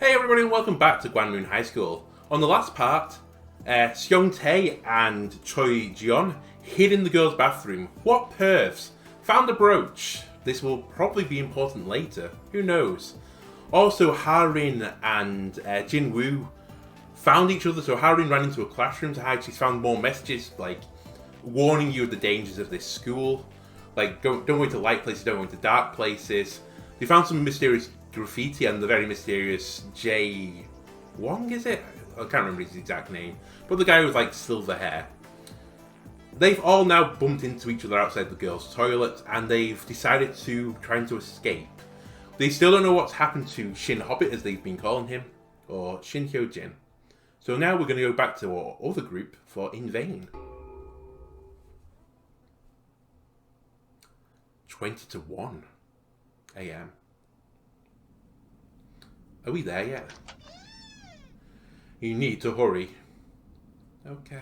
Hey everybody and welcome back to Gwan Moon High School. On the last part, Seung Tae and Chae Seung Yeon hid in the girls' bathroom. What pervs? Found a brooch. This will probably be important later. Who knows? Also, Harin and Jin Woo found each other. So Harin ran into a classroom to hide. She's found more messages like warning you of the dangers of this school. Like don't go into light places, don't go into dark places. They found some mysterious graffiti and the very mysterious Jae Wong, is it? I can't remember his exact name. But the guy with like silver hair. They've all now bumped into each other outside the girls' toilet and they've decided to try to escape. They still don't know what's happened to Shin Hobbit, as they've been calling him, or Shin Hyo Jin. So now we're going to go back to our other group for In Vain. 20 to 1 a.m. Are we there yet? You need to hurry. Okay.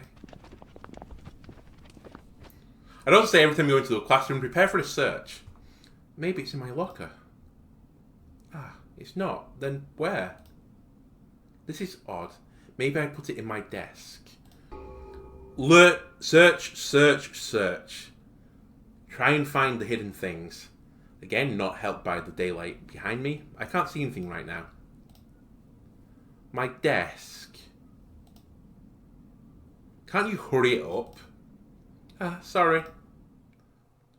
I don't say every time you go into the classroom, prepare for a search. Maybe it's in my locker. Ah, it's not. Then where? This is odd. Maybe I put it in my desk. Search, search, search. Try and find the hidden things. Again, not helped by the daylight behind me. I can't see anything right now. My desk. Can't you hurry it up? Ah, sorry.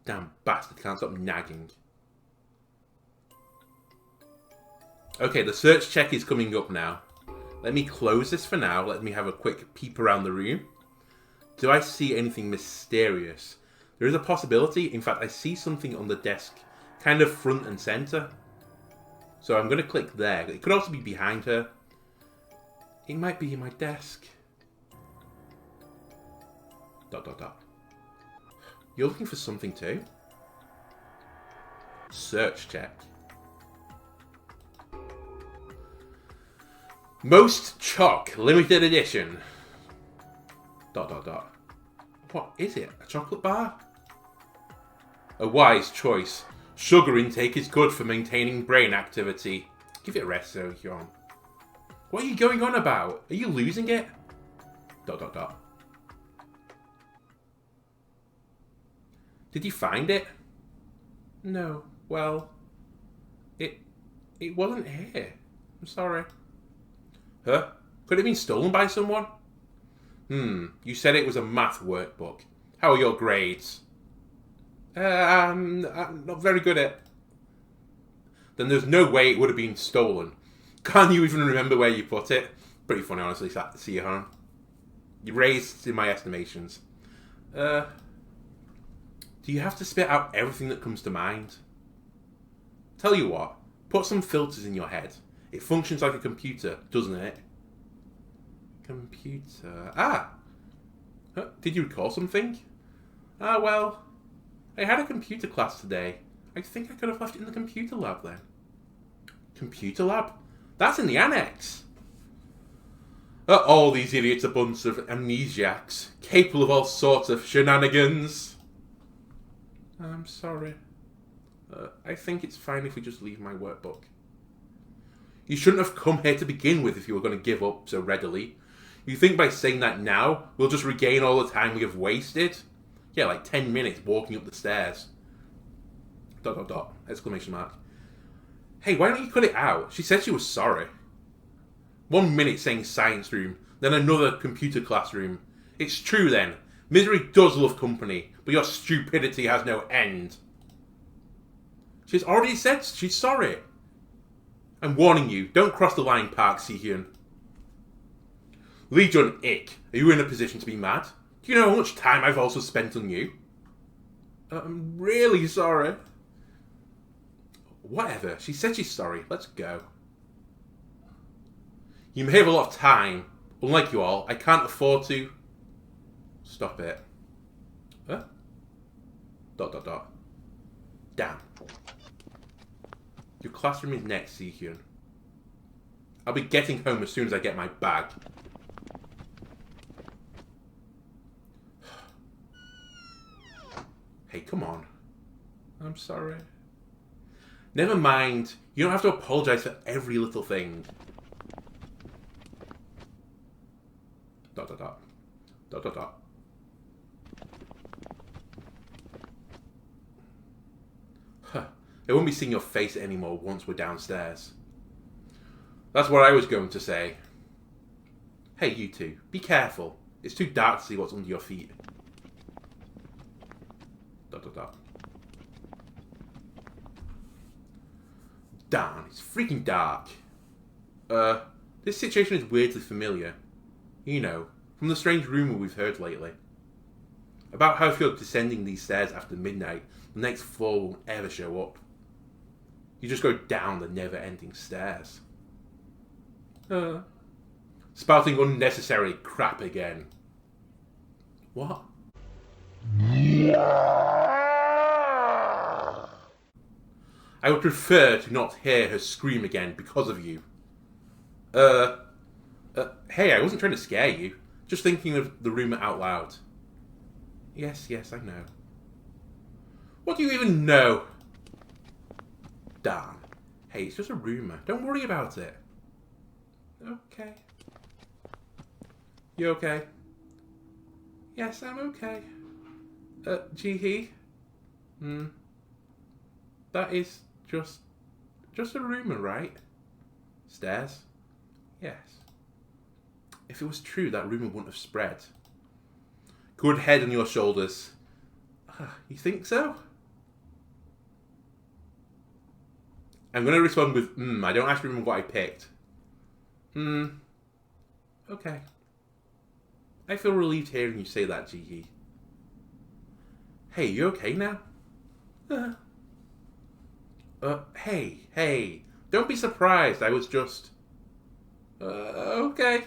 Damn bastard can't stop nagging. Okay, the search check is coming up now. Let me close this for now. Let me have a quick peep around the room. Do I see anything mysterious? There is a possibility. In fact, I see something on the desk, kind of front and center. So I'm going to click there. It could also be behind her. It might be in my desk. ... You're looking for something too? Search check. Most Choc limited edition. ... What is it? A chocolate bar? A wise choice. Sugar intake is good for maintaining brain activity. Give it a rest, Seung Yeon. What are you going on about? Are you losing it? ... Did you find it? No. Well, it wasn't here. I'm sorry. Huh? Could it have been stolen by someone? You said it was a math workbook. How are your grades? I'm not very good at... Then there's no way it would have been stolen. Can't you even remember where you put it? Pretty funny, honestly, Sehan. You raised in my estimations. Do you have to spit out everything that comes to mind? Tell you what, put some filters in your head. It functions like a computer, doesn't it? Computer... Ah! Huh? Did you recall something? Ah, well, I had a computer class today. I think I could have left it in the computer lab then. Computer lab? That's in the annex. All these idiots are a bunch of amnesiacs, capable of all sorts of shenanigans. I'm sorry. I think it's fine if we just leave my workbook. You shouldn't have come here to begin with if you were going to give up so readily. You think by saying that now, we'll just regain all the time we have wasted? Yeah, like 10 minutes walking up the stairs. ... Exclamation mark. Hey, why don't you cut it out? She said she was sorry. 1 minute saying science room, then another computer classroom. It's true then. Misery does love company, but your stupidity has no end. She's already said she's sorry. I'm warning you, don't cross the line, Park Si-hyun. Lee Jun-ik, are you in a position to be mad? Do you know how much time I've also spent on you? I'm really sorry. Whatever, she said she's sorry, let's go. You may have a lot of time. Unlike you all, I can't afford to... Stop it. Huh? ... Damn. Your classroom is next, Si-hyun. I'll be getting home as soon as I get my bag. Hey, come on. I'm sorry. Never mind. You don't have to apologise for every little thing. Dot dot dot. Dot dot dot. Huh. They won't be seeing your face anymore once we're downstairs. That's what I was going to say. Hey, you two, be careful. It's too dark to see what's under your feet. Dot dot dot. Darn, it's freaking dark. This situation is weirdly familiar. You know, from the strange rumour we've heard lately. About how if you're descending these stairs after midnight, the next floor won't ever show up. You just go down the never-ending stairs. Spouting unnecessary crap again. What? I would prefer to not hear her scream again because of you. Hey, I wasn't trying to scare you. Just thinking of the rumour out loud. Yes, I know. What do you even know? Darn. Hey, it's just a rumour. Don't worry about it. Okay. You okay? Yes, I'm okay. Ji-hee? That is just a rumour, right? Stairs? Yes. If it was true, that rumour wouldn't have spread. Good head on your shoulders. You think so? I'm going to respond with, I don't actually remember what I picked. Okay. I feel relieved hearing you say that, Ji-hee. Hey, you okay now? Hey. Don't be surprised. I was just... okay.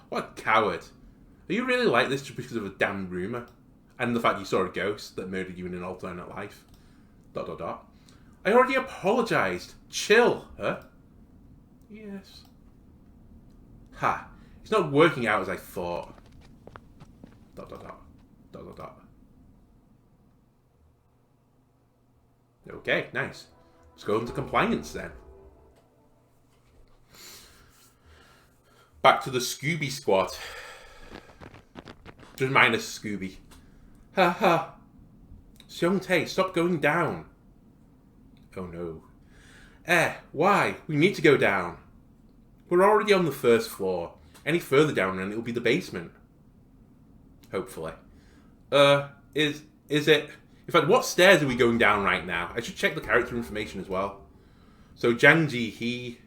What a coward. Are you really like this just because of a damn rumour? And the fact you saw a ghost that murdered you in an alternate life? ... I already apologised. Chill, huh? Yes. Ha. It's not working out as I thought. ... Okay, nice. Let's go into compliance then. Back to the Scooby Squad. Just minus Scooby. Ha. Seung-tae, stop going down. Oh no. Why? We need to go down. We're already on the first floor. Any further down and it'll be the basement. Hopefully. Is it... In fact, what stairs are we going down right now? I should check the character information as well. So Jang Ji-hee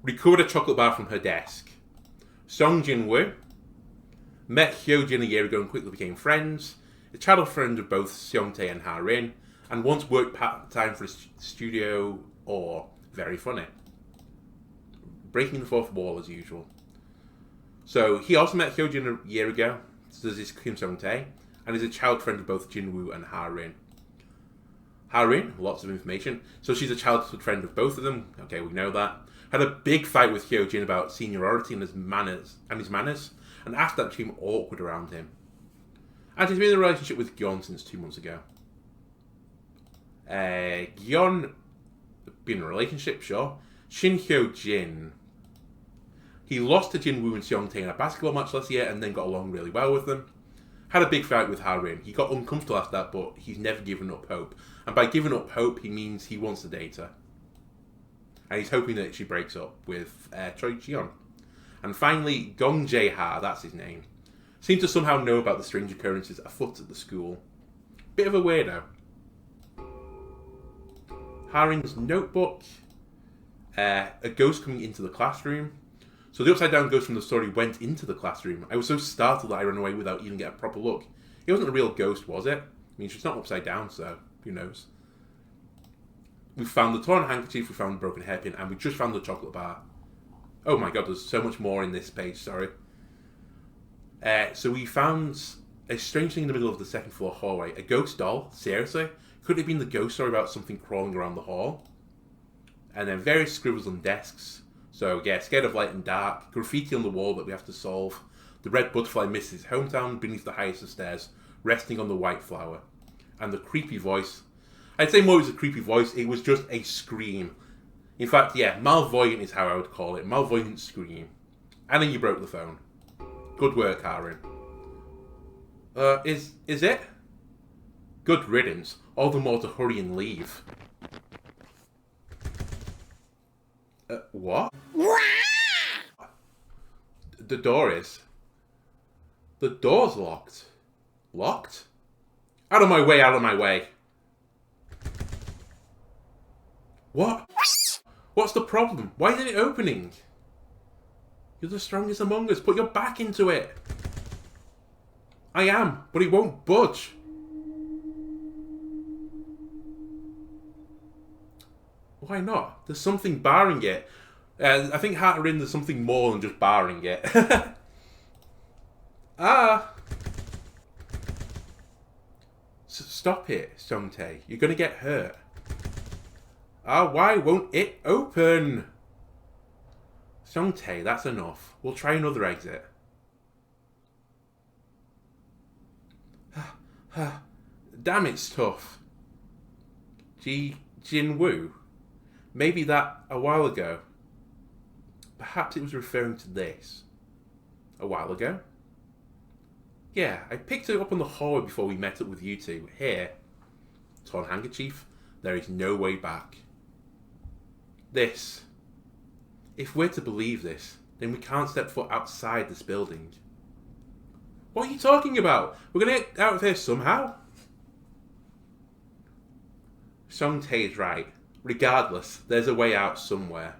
recovered a chocolate bar from her desk. Song Jin-woo met Hyo Jin a year ago and quickly became friends. A childhood friend of both Seung-tae and Ha-rin, and once worked part-time for a studio or very funny. Breaking the fourth wall as usual. So he also met Hyo Jin a year ago, so does this Kim Seung-tae, and is a child friend of both Jin-woo and Ha-rin. Ha-rin, lots of information. So she's a childhood friend of both of them. Okay, we know that. Had a big fight with Hyo Jin about seniority and his manners, and after that became awkward around him. And he's been in a relationship with Gwan since 2 months ago. Gwan, been in a relationship, sure. Shin Hyo Jin. He lost to Jin-woo and Seung-tae in a basketball match last year and then got along really well with them. Had a big fight with Ha-rin. He got uncomfortable after that, but he's never given up hope. And by giving up hope, he means he wants to date her. And he's hoping that she breaks up with Chae Seung Yeon. And finally, Gong Jae-ha, that's his name, seemed to somehow know about the strange occurrences afoot at the school. Bit of a weirdo. Ha-rin's notebook. A ghost coming into the classroom. So the upside down ghost from the story went into the classroom. I was so startled that I ran away without even getting a proper look. It wasn't a real ghost, was it? I mean, she's not upside down, so who knows? We found the torn handkerchief, we found the broken hairpin, and we just found the chocolate bar. Oh my god, there's so much more in this page, sorry. So we found a strange thing in the middle of the second floor hallway. A ghost doll? Seriously? Could it have been the ghost story about something crawling around the hall? And then various scribbles on desks. So yeah, scared of light and dark. Graffiti on the wall that we have to solve. The red butterfly missed his hometown beneath the highest of stairs, resting on the white flower. And the creepy voice. I'd say more it was a creepy voice, it was just a scream. In fact, yeah, malvoyant is how I would call it. Malvoyant scream. And then you broke the phone. Good work, Harin. Is it? Good riddance. All the more to hurry and leave. What? The door is. The door's locked. Locked? Out of my way, out of my way. What? What's the problem? Why isn't it opening? You're the strongest among us. Put your back into it. I am, but it won't budge. Why not? There's something barring it. I think Harin, there's something more than just barring it. Stop it, Seung-tae. You're going to get hurt. Why won't it open? Seung-tae, that's enough. We'll try another exit. Damn, it's tough. Jin-woo? Maybe that a while ago. Perhaps it was referring to this. A while ago? Yeah, I picked it up on the hallway before we met up with you two. Here. Torn handkerchief. There is no way back. This. If we're to believe this, then we can't step foot outside this building. What are you talking about? We're going to get out of here somehow. Seung-tae is right. Regardless, there's a way out somewhere.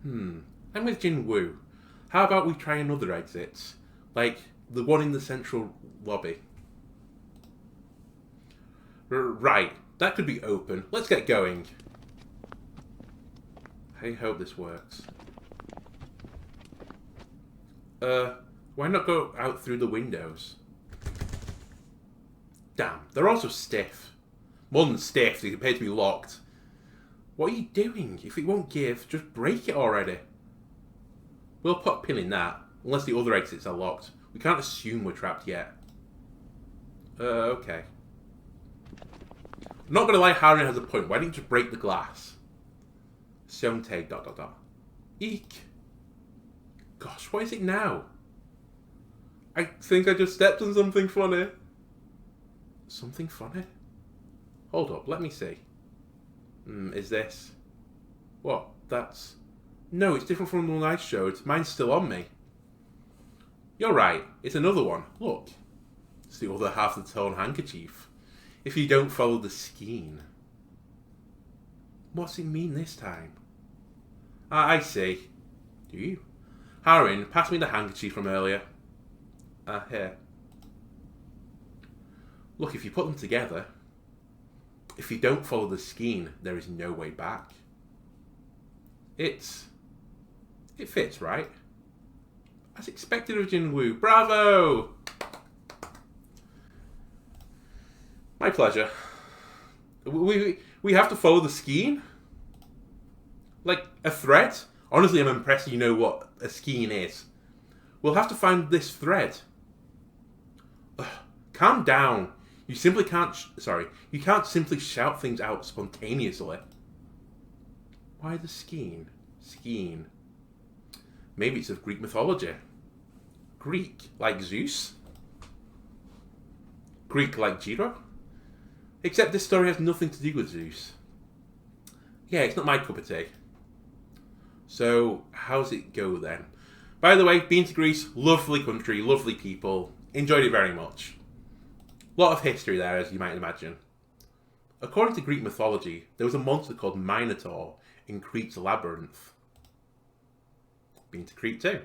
I'm with Jin-woo. How about we try another exit? Like the one in the central lobby. Right, that could be open. Let's get going. I hope this works. Why not go out through the windows? Damn, they're also stiff. More than stiff, they appear to be locked. What are you doing? If it won't give, just break it already. We'll put a pin in that, unless the other exits are locked. We can't assume we're trapped yet. Okay. I'm not gonna lie, Harin has a point. Why didn't you break the glass? Seung-tae ... Eek. Gosh, what is it now? I think I just stepped on something funny. Something funny? Hold up, let me see. Is this... What? That's... No, it's different from the one I showed. Mine's still on me. You're right. It's another one. Look. It's the other half of the torn handkerchief. If you don't follow the skein. What's it mean this time? I see. Do you? Harin, pass me the handkerchief from earlier. Here. Look, if you put them together... If you don't follow the skein, there is no way back. It fits, right? As expected of Jin-woo. Bravo! My pleasure. We have to follow the skein? Like a thread? Honestly, I'm impressed you know what a skein is. We'll have to find this thread. Ugh, calm down. You simply can't... you can't simply shout things out spontaneously. Why the skein? Skein. Maybe it's of Greek mythology. Greek, like Zeus? Greek, like Jiro? Except this story has nothing to do with Zeus. Yeah, it's not my cup of tea. So, how's it go then? By the way, been to Greece, lovely country, lovely people. Enjoyed it very much. Lot of history there, as you might imagine. According to Greek mythology, there was a monster called Minotaur in Crete's labyrinth. Been to Crete too.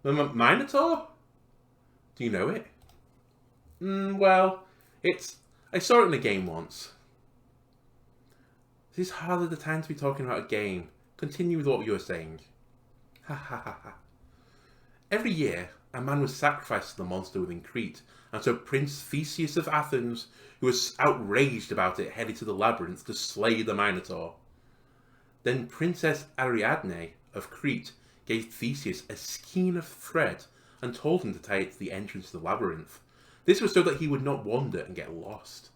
Minotaur? Do you know it? Well, I saw it in a game once. This is hardly the time to be talking about a game. Continue with what you were saying. Ha ha ha ha. Every year, a man was sacrificed to the monster within Crete, and so Prince Theseus of Athens, who was outraged about it, headed to the labyrinth to slay the Minotaur. Then Princess Ariadne of Crete gave Theseus a skein of thread and told him to tie it to the entrance to the labyrinth. This was so that he would not wander and get lost.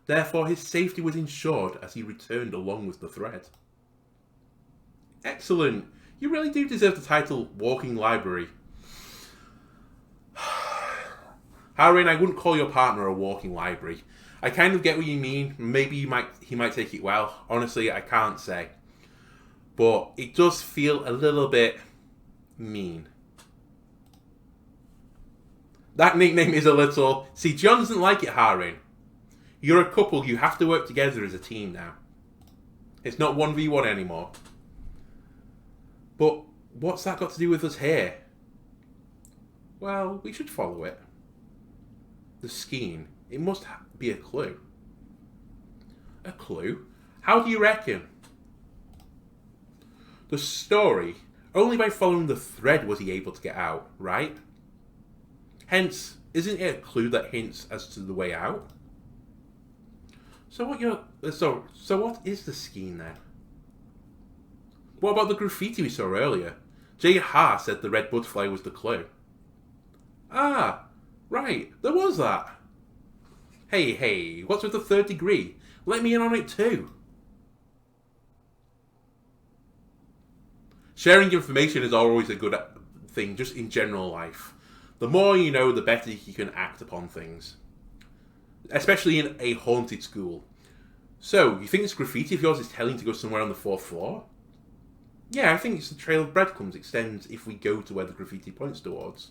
Therefore, his safety was ensured as he returned along with the thread. Excellent! You really do deserve the title Walking Library. Harin, I wouldn't call your partner a walking library. I kind of get what you mean. Maybe he might take it well. Honestly, I can't say. But it does feel a little bit mean. That nickname is a little... See, John doesn't like it, Harin. You're a couple, you have to work together as a team now. It's not 1v1 anymore. But what's that got to do with us here? Well, we should follow it. The skein. It must be a clue. A clue? How do you reckon? The story, only by following the thread was he able to get out, right? Hence, isn't it a clue that hints as to the way out? So what is the skein then? What about the graffiti we saw earlier? Jae Ha said the red butterfly was the clue. Ah, right, there was that. Hey, what's with the third degree? Let me in on it too. Sharing information is always a good thing, just in general life. The more you know, the better you can act upon things. Especially in a haunted school. So, you think this graffiti of yours is telling to go somewhere on the 4th floor? Yeah, I think it's the trail of breadcrumbs extends if we go to where the graffiti points towards.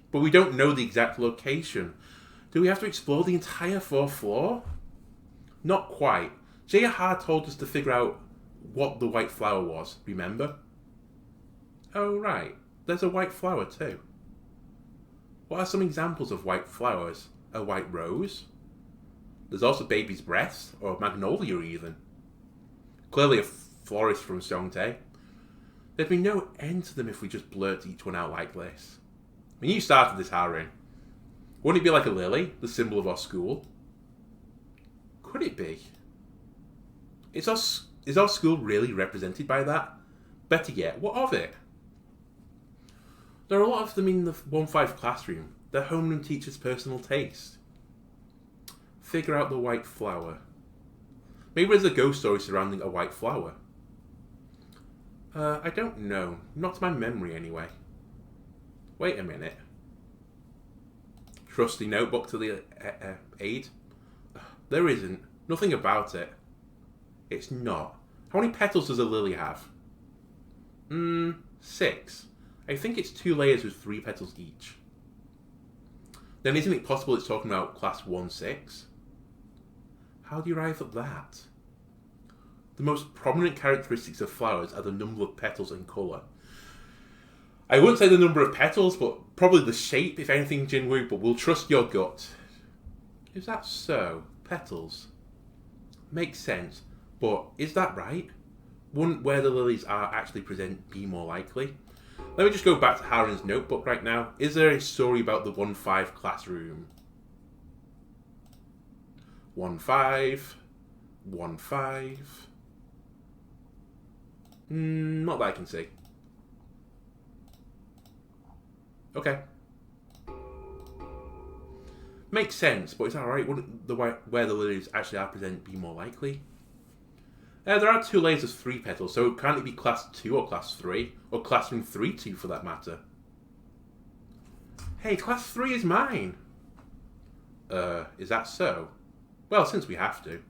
But we don't know the exact location. Do we have to explore the entire 4th floor? Not quite. Jae Ha told us to figure out what the white flower was, remember? Oh right, there's a white flower too. What are some examples of white flowers? A white rose? There's also baby's breath, or a magnolia even. Clearly a florist from Seongtae. There'd be no end to them if we just blurt each one out like this. I mean, you started this, Harin. Wouldn't it be like a lily, the symbol of our school? Could it be? Is our school really represented by that? Better yet, what of it? There are a lot of them in the 1-5 classroom. They're homeroom teacher's personal taste. Figure out the white flower. Maybe there's a ghost story surrounding a white flower. I don't know. Not to my memory anyway. Wait a minute. Trusty notebook to the aid? There isn't. Nothing about it. It's not. How many petals does a lily have? 6. I think it's 2 layers with 3 petals each. Then isn't it possible it's talking about class 1-6? How do you arrive at that? The most prominent characteristics of flowers are the number of petals and colour. I wouldn't say the number of petals, but probably the shape, if anything, Jinwoo, but we'll trust your gut. Is that so? Petals? Makes sense, but is that right? Wouldn't where the lilies are actually present be more likely? Let me just go back to Harin's notebook right now. Is there a story about the 1-5 classroom? 1-5. 1-5. Not that I can see. Okay. Makes sense, but it's alright. Wouldn't the where the lilies actually are present be more likely? There are 2 layers of 3 petals, so can't it be class 2 or class 3? Or classroom 3-2 for that matter? Hey, class 3 is mine! Is that so? Well, since we have to.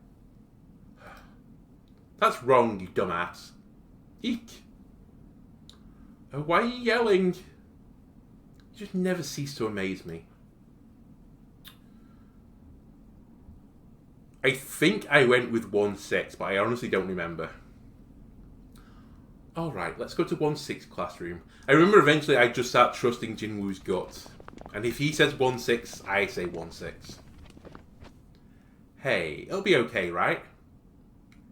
That's wrong, you dumbass. Eek! Why are you yelling? You just never cease to amaze me. I think I went with 1-6, but I honestly don't remember. Alright, let's go to 1-6 classroom. I remember eventually I just start trusting Jinwoo's gut. And if he says 1-6, I say 1-6. Hey, it'll be okay, right?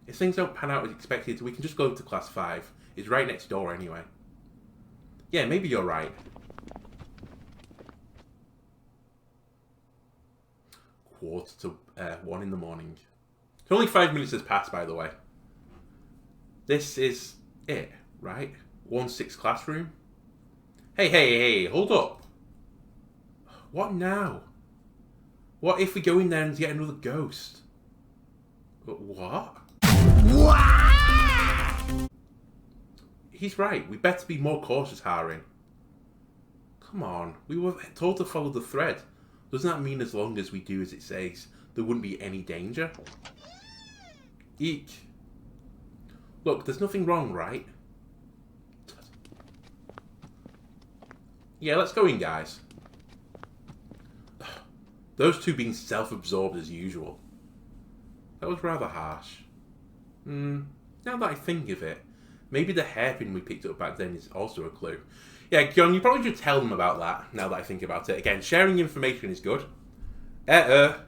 If things don't pan out as expected, we can just go to class 5. It's right next door anyway. Yeah, maybe you're right. Quarter to 1 in the morning. Only 5 minutes has passed, by the way. This is it, right? 1-6 classroom. Hey, hold up. What now? What if we go in there and get another ghost? What? He's right. We better be more cautious, Harin. Come on. We were told to follow the thread. Doesn't that mean as long as we do as it says, there wouldn't be any danger? Eek. Look, there's nothing wrong, right? Yeah, let's go in, guys. Those two being self-absorbed as usual. That was rather harsh. Now that I think of it, maybe the hairpin we picked up back then is also a clue. Yeah, Gwan, you probably should tell them about that, now that I think about it. Again, sharing information is good. Later.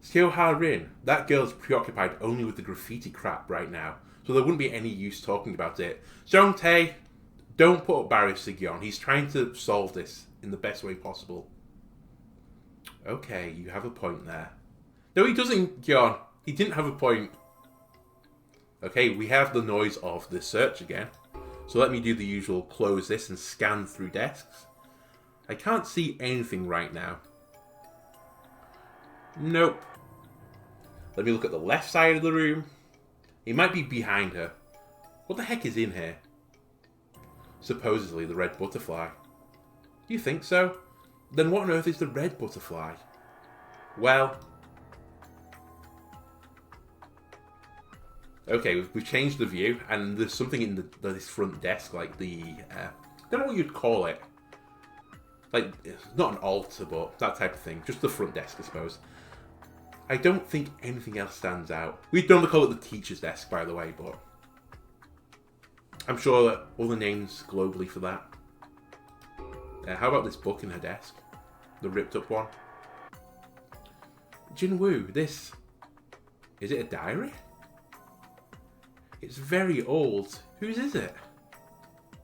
Seo Ha-rin, that girl's preoccupied only with the graffiti crap right now, so there wouldn't be any use talking about it. Seung Tae, don't put up barriers to Gwan. He's trying to solve this in the best way possible. Okay, you have a point there. No, he doesn't, Gwan. He didn't have a point. Okay, we have the noise of the search again. So let me do the usual close this and scan through desks. I can't see anything right now. Nope. Let me look at the left side of the room. He might be behind her. What the heck is in here? Supposedly the red butterfly. Do you think so? Then what on earth is the red butterfly? Well... Okay, we've changed the view, and there's something in this front desk, like the... I don't know what you'd call it. Like, it's not an altar, but that type of thing. Just the front desk, I suppose. I don't think anything else stands out. We don't call it the teacher's desk, by the way, but... I'm sure that other names globally for that. How about this book in her desk? The ripped up one. Jinwoo, this... Is it a diary? It's very old. Whose is it?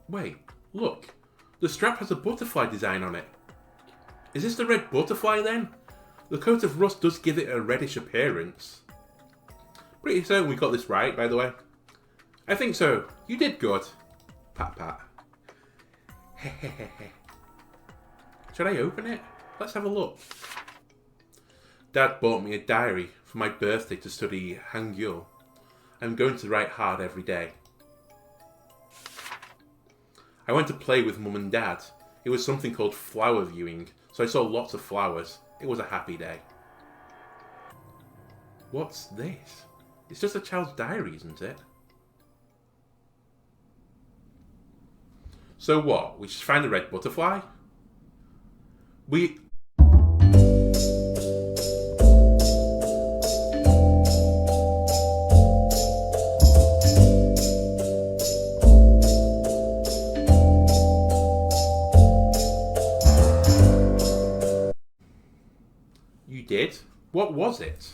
Wait, look. The strap has a butterfly design on it. Is this the red butterfly then? The coat of rust does give it a reddish appearance. Pretty certain we got this right, by the way. I think so. You did good. Pat pat. Hehehehe. Should I open it? Let's have a look. Dad bought me a diary for my birthday to study Hangul. I'm going to write hard every day. I went to play with Mum and Dad. It was something called flower viewing, so I saw lots of flowers. It was a happy day. What's this? It's just a child's diary, isn't it? So what? We just find the red butterfly? We... You did? What was it?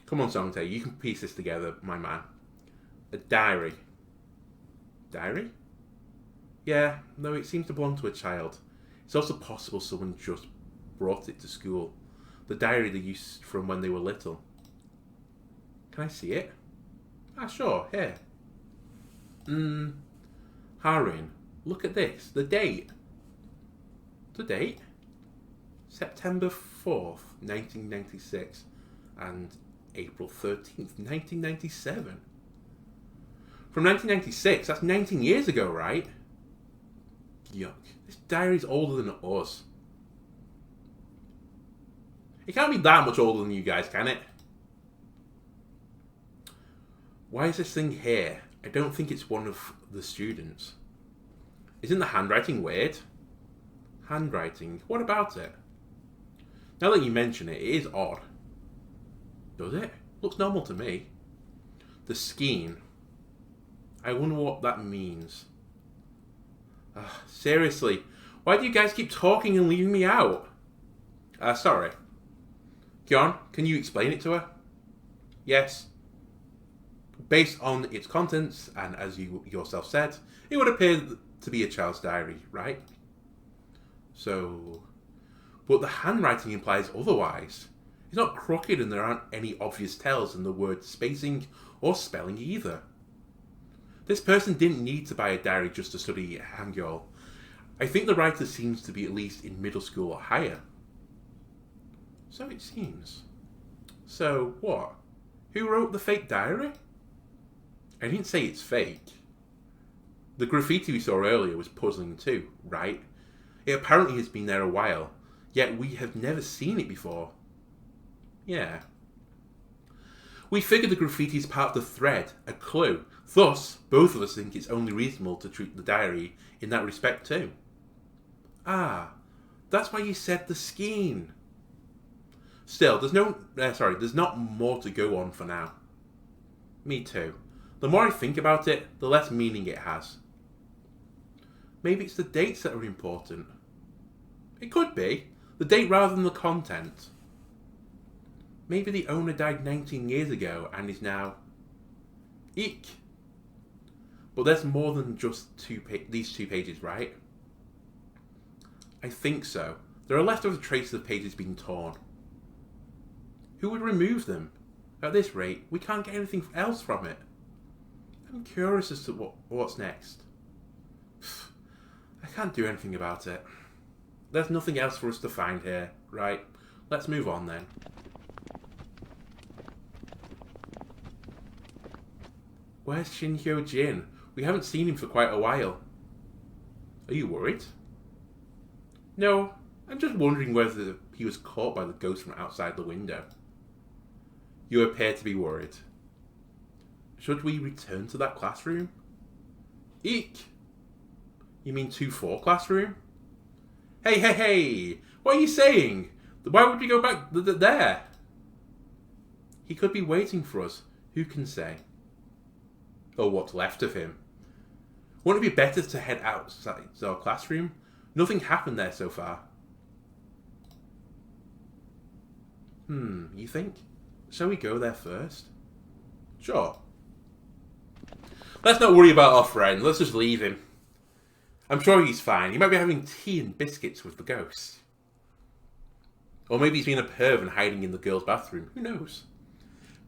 Come on, Seung Tae, you can piece this together, my man. A diary. Diary? Yeah, no, it seems to belong to a child. It's also possible someone just brought it to school. The diary they used from when they were little. Can I see it? Ah, sure, here. Harin, look at this. The date. The date? September 4th, 1996. And April 13th, 1997. From 1996, that's 19 years ago, right? Yuck. This diary's older than us. It can't be that much older than you guys, can it? Why is this thing here? I don't think it's one of the students. Isn't the handwriting weird? Handwriting? What about it? Now that you mention it, it is odd. Does it? Looks normal to me. The skein. I wonder what that means. Seriously, why do you guys keep talking and leaving me out? Sorry. Gwan, can you explain it to her? Yes. Based on its contents, and as you yourself said, it would appear to be a child's diary, right? So... But the handwriting implies otherwise. It's not crooked and there aren't any obvious tells in the word spacing or spelling either. This person didn't need to buy a diary just to study Hangul. I think the writer seems to be at least in middle school or higher. So it seems. So, what? Who wrote the fake diary? I didn't say it's fake. The graffiti we saw earlier was puzzling too, right? It apparently has been there a while, yet we have never seen it before. Yeah. We figured the graffiti is part of the thread, a clue. Thus, both of us think it's only reasonable to treat the diary in that respect too. Ah, that's why you said the skein. Still, there's not more to go on for now. Me too. The more I think about it, the less meaning it has. Maybe it's the dates that are important. It could be. The date rather than the content. Maybe the owner died 19 years ago and is now... Eek. But there's more than just these 2 pages, right? I think so. There are leftover traces of pages being torn. Who would remove them? At this rate, we can't get anything else from it. I'm curious as to what's next. I can't do anything about it. There's nothing else for us to find here, right? Let's move on then. Where's Shin Hyo Jin? We haven't seen him for quite a while. Are you worried? No, I'm just wondering whether he was caught by the ghost from outside the window. You appear to be worried. Should we return to that classroom? Eek! You mean 2-4 classroom? Hey! What are you saying? Why would we go back there? He could be waiting for us. Who can say? Or what's left of him. Wouldn't it be better to head outside our classroom? Nothing happened there so far. You think? Shall we go there first? Sure. Let's not worry about our friend. Let's just leave him. I'm sure he's fine. He might be having tea and biscuits with the ghosts. Or maybe he's been a perv and hiding in the girls' bathroom. Who knows?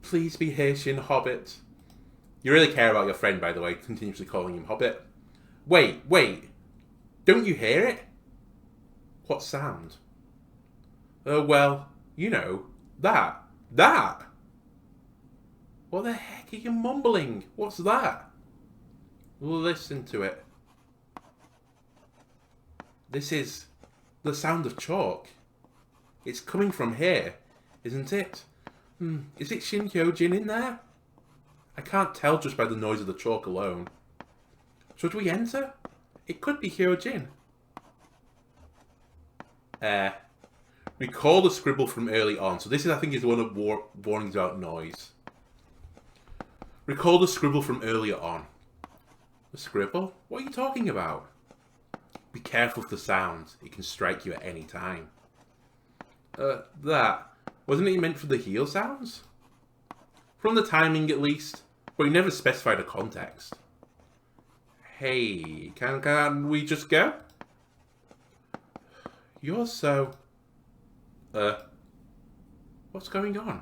Please be here, Shin Hobbit. You really care about your friend, by the way, continuously calling him Hobbit. Wait. Don't you hear it? What sound? Well, you know, that. What the heck are you mumbling? What's that? Listen to it. This is the sound of chalk. It's coming from here, isn't it? Is it Shin Hyo Jin in there? I can't tell just by the noise of the chalk alone. Should we enter? It could be Hyo Jin. Recall the scribble from early on. So this is, I think, is one of warnings about noise. Recall the scribble from earlier on. The scribble? What are you talking about? Be careful of the sound. It can strike you at any time. That. Wasn't it meant for the heel sounds? From the timing, at least. But you never specified a context. Hey, can we just go? You're so... What's going on?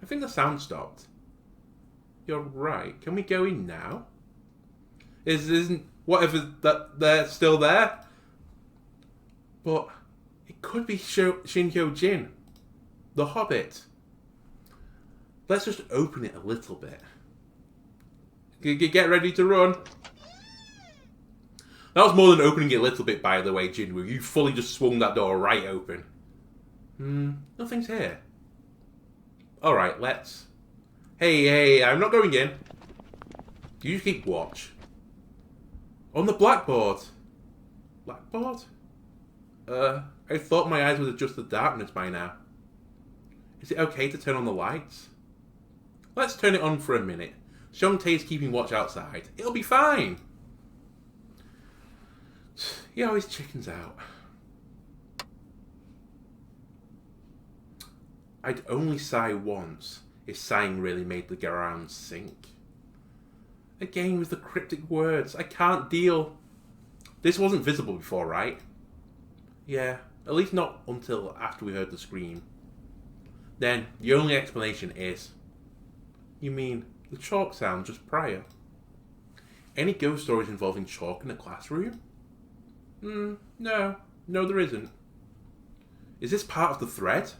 I think the sound stopped. You're right. Can we go in now? Isn't whatever that they're still there? But it could be Shin Hyo Jin, the Hobbit. Let's just open it a little bit. Get ready to run. That was more than opening it a little bit, by the way, Jinwoo. You fully just swung that door right open. Nothing's here. Alright, let's... Hey, I'm not going in. You just keep watch. On the blackboard. Blackboard? I thought my eyes would adjust the darkness by now. Is it okay to turn on the lights? Let's turn it on for a minute. Seung-tae's keeping watch outside. It'll be fine. He always chickens out. I'd only sigh once if sighing really made the ground sink. Again with the cryptic words. I can't deal. This wasn't visible before, right? Yeah, at least not until after we heard the scream. Then, the only explanation is... You mean, the chalk sound just prior? Any ghost stories involving chalk in a classroom? No there isn't. Is this part of the thread?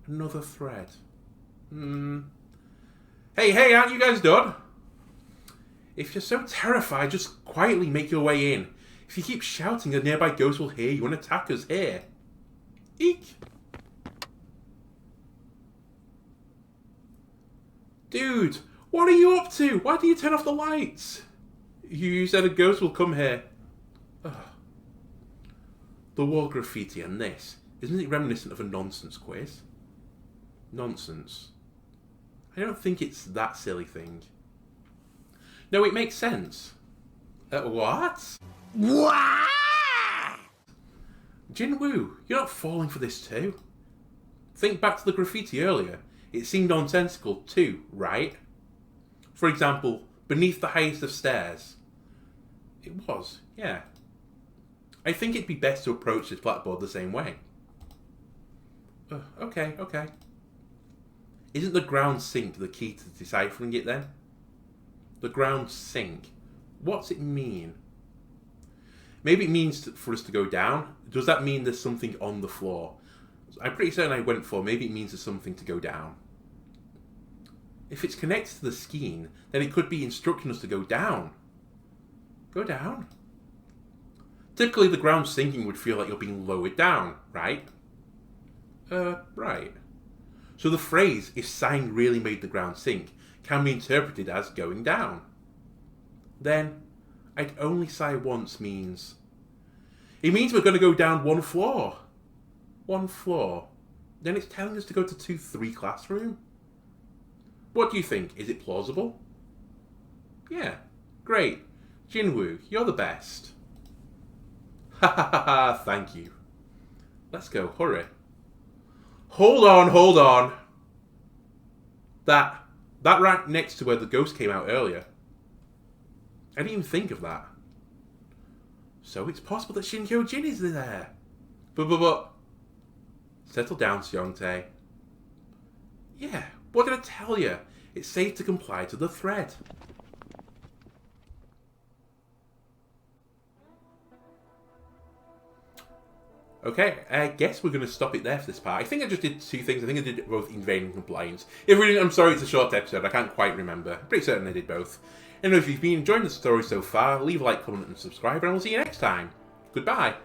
Another thread. Hey, aren't you guys done? If you're so terrified, just quietly make your way in. If you keep shouting, a nearby ghost will hear you and attack us here. Eek! Dude, what are you up to? Why do you turn off the lights? You said a ghost will come here. Ugh. The wall graffiti and this. Isn't it reminiscent of a nonsense quiz? Nonsense. I don't think it's that silly thing. No, it makes sense. What? What? Jinwoo, you're not falling for this too. Think back to the graffiti earlier. It seemed nonsensical too, right? For example, beneath the highest of stairs. It was, yeah. I think it'd be best to approach this blackboard the same way. Okay. Isn't the ground sink the key to deciphering it then? The ground sink. What's it mean? Maybe it means for us to go down. Does that mean there's something on the floor? I'm pretty certain I went for maybe it means there's something to go down. If it's connected to the skiing, then it could be instructing us to go down. Go down? Typically the ground sinking would feel like you're being lowered down, right? Right. So the phrase, if sign really made the ground sink, can be interpreted as going down. Then, I'd only sigh once means... It means we're going to go down one floor. One floor. Then it's telling us to go to 2-3 classroom. What do you think? Is it plausible? Yeah. Great. Jinwoo, you're the best. Ha ha ha ha, thank you. Let's go, hurry. Hold on. That right next to where the ghost came out earlier. I didn't even think of that. So it's possible that Shin Hyo Jin is there. But... Settle down, Seung-tae. Yeah, what did I tell you? It's safe to comply to the thread. Okay, I guess we're going to stop it there for this part. I think I just did two things. I think I did both invading compliance. If we didn't, I'm sorry, it's a short episode. I can't quite remember. I'm pretty certain I did both. Anyway, if you've been enjoying the story so far, leave a like, comment, and subscribe, and I will see you next time. Goodbye.